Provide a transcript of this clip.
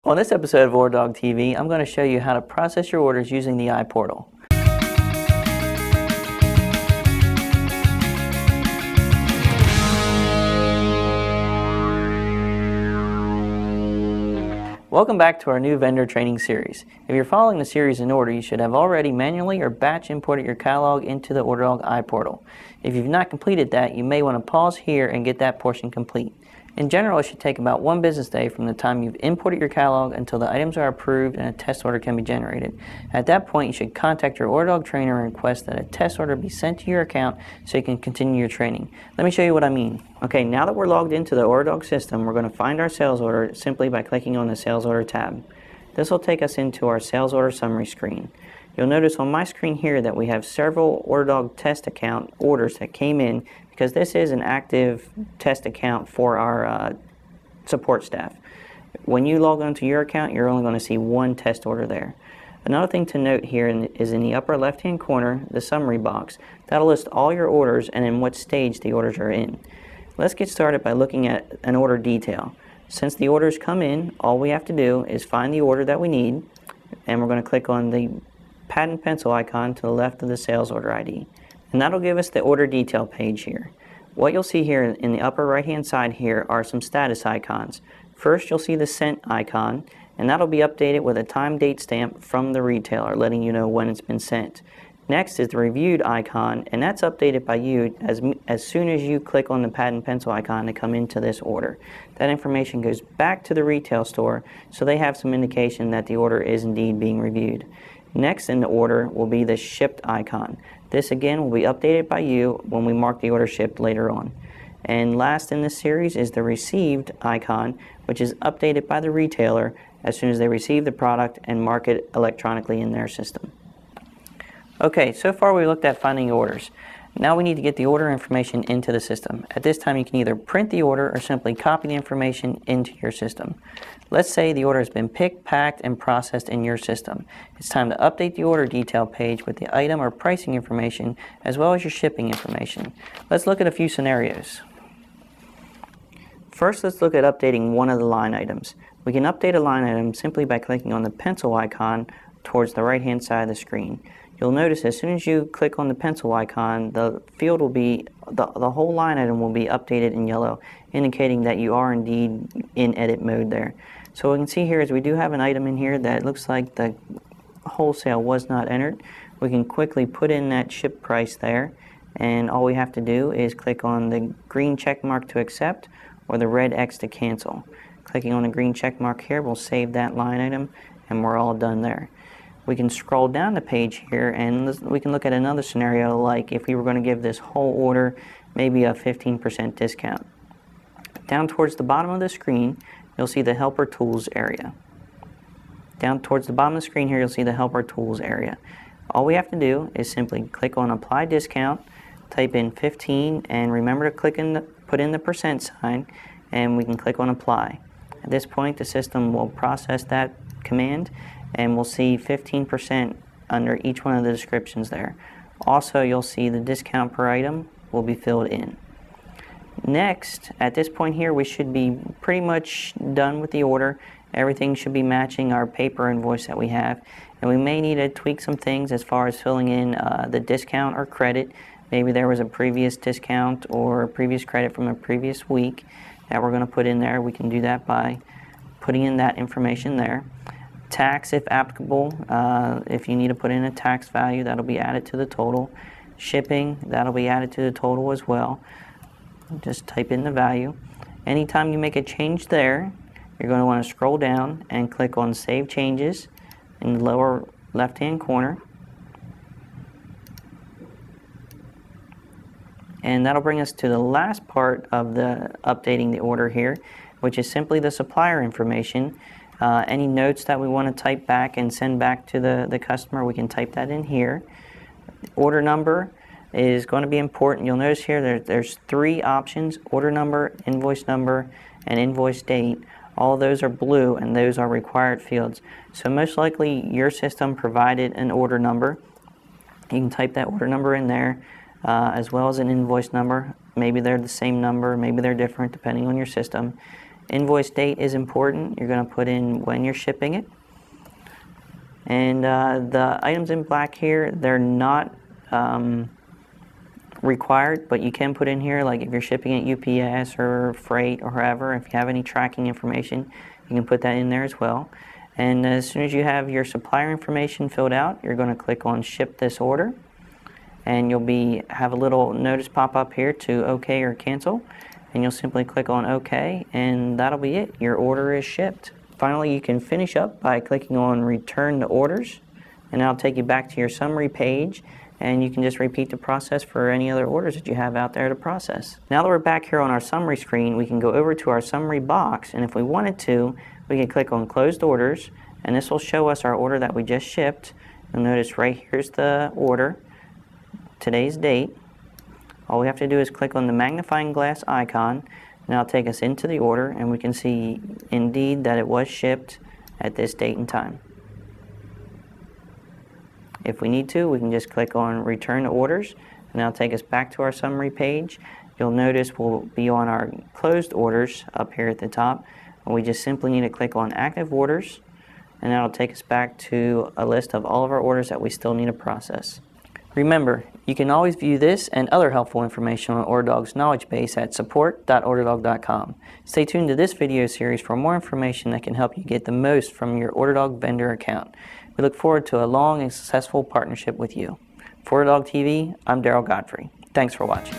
On this episode of OrderDog TV, I'm going to show you how to process your orders using the iPortal. Welcome back to our new vendor training series. If you're following the series in order, you should have already manually or batch imported your catalog into the OrderDog iPortal. If you've not completed that, you may want to pause here and get that portion complete. In general, it should take about 1 business day from the time you've imported your catalog until the items are approved and a test order can be generated. At that point, you should contact your OrderDog trainer and request that a test order be sent to your account so you can continue your training. Let me show you what I mean. Okay, now that we're logged into the OrderDog system, we're going to find our sales order simply by clicking on the Sales Order tab. This will take us into our Sales Order Summary screen. You'll notice on my screen here that we have several OrderDog test account orders that came in because this is an active test account for our support staff. When you log onto your account, you're only going to see one test order there. Another thing to note here is in the upper left hand corner, the summary box. That'll list all your orders and in what stage the orders are in. Let's get started by looking at an order detail. Since the orders come in, all we have to do is find the order that we need, and we're going to click on the pad and pencil icon to the left of the sales order ID. And that'll give us the order detail page here. What you'll see here in the upper right hand side here are some status icons. First, you'll see the sent icon, and that'll be updated with a time date stamp from the retailer letting you know when it's been sent. Next is the reviewed icon, and that's updated by you as soon as you click on the pad and pencil icon to come into this order. That information goes back to the retail store so they have some indication that the order is indeed being reviewed. Next in the order will be the shipped icon. This again will be updated by you when we mark the order shipped later on. And last in this series is the received icon, which is updated by the retailer as soon as they receive the product and mark it electronically in their system. Okay, so far we looked at finding orders. Now we need to get the order information into the system. At this time you can either print the order or simply copy the information into your system. Let's say the order has been picked, packed, and processed in your system. It's time to update the order detail page with the item or pricing information as well as your shipping information. Let's look at a few scenarios. First, let's look at updating one of the line items. We can update a line item simply by clicking on the pencil icon towards the right hand side of the screen. You'll notice as soon as you click on the pencil icon, the field will be, the whole line item will be updated in yellow, indicating that you are indeed in edit mode there. So what we can see here is we do have an item in here that looks like the wholesale was not entered. We can quickly put in that ship price there, and all we have to do is click on the green check mark to accept or the red X to cancel. Clicking on the green check mark here will save that line item, and we're all done there. We can scroll down the page here and we can look at another scenario, like if we were going to give this whole order maybe a 15% discount. Down towards the bottom of the screen, you'll see the Helper Tools area. Down towards the bottom of the screen here, you'll see the Helper Tools area. All we have to do is simply click on Apply Discount, type in 15, and remember to put in the percent sign, and we can click on Apply. At this point, the system will process that command, and we'll see 15% under each one of the descriptions there. Also, you'll see the discount per item will be filled in. Next, at this point here, we should be pretty much done with the order. Everything should be matching our paper invoice that we have, and we may need to tweak some things as far as filling in the discount or credit. Maybe there was a previous discount or a previous credit from a previous week that we're going to put in there. We can do that by putting in that information there. Tax, if applicable, if you need to put in a tax value, that'll be added to the total. Shipping, that'll be added to the total as well. Just type in the value. Anytime you make a change there, you're going to want to scroll down and click on Save Changes in the lower left-hand corner. And that'll bring us to the last part of the updating the order here, which is simply the supplier information. Any notes that we want to type back and send back to the customer, we can type that in here. Order number is going to be important. You'll notice here there's 3 options: order number, invoice number, and invoice date. All of those are blue, and those are required fields. So most likely your system provided an order number. You can type that order number in there, as well as an invoice number. Maybe they're the same number, maybe they're different depending on your system. Invoice date is important. You're going to put in when you're shipping it. And the items in black here, they're not required, but you can put in here, like if you're shipping at UPS or freight or wherever, if you have any tracking information, you can put that in there as well. And as soon as you have your supplier information filled out, you're going to click on Ship This Order, and you'll have a little notice pop up here to OK or cancel, and you'll simply click on OK, and that'll be it. Your order is shipped. Finally, you can finish up by clicking on Return to Orders, and that'll take you back to your summary page, and you can just repeat the process for any other orders that you have out there to process. Now that we're back here on our summary screen, we can go over to our summary box, and if we wanted to, we can click on Closed Orders, and this will show us our order that we just shipped. You'll notice right here's the order, today's date. All we have to do is click on the magnifying glass icon, and that'll take us into the order, and we can see indeed that it was shipped at this date and time. If we need to, we can just click on Return to Orders, and that'll take us back to our summary page. You'll notice we'll be on our closed orders up here at the top, and we just simply need to click on Active Orders, and that'll take us back to a list of all of our orders that we still need to process. Remember, you can always view this and other helpful information on OrderDog's knowledge base at support.orderdog.com. Stay tuned to this video series for more information that can help you get the most from your OrderDog vendor account. We look forward to a long and successful partnership with you. For OrderDog TV, I'm Daryl Godfrey. Thanks for watching.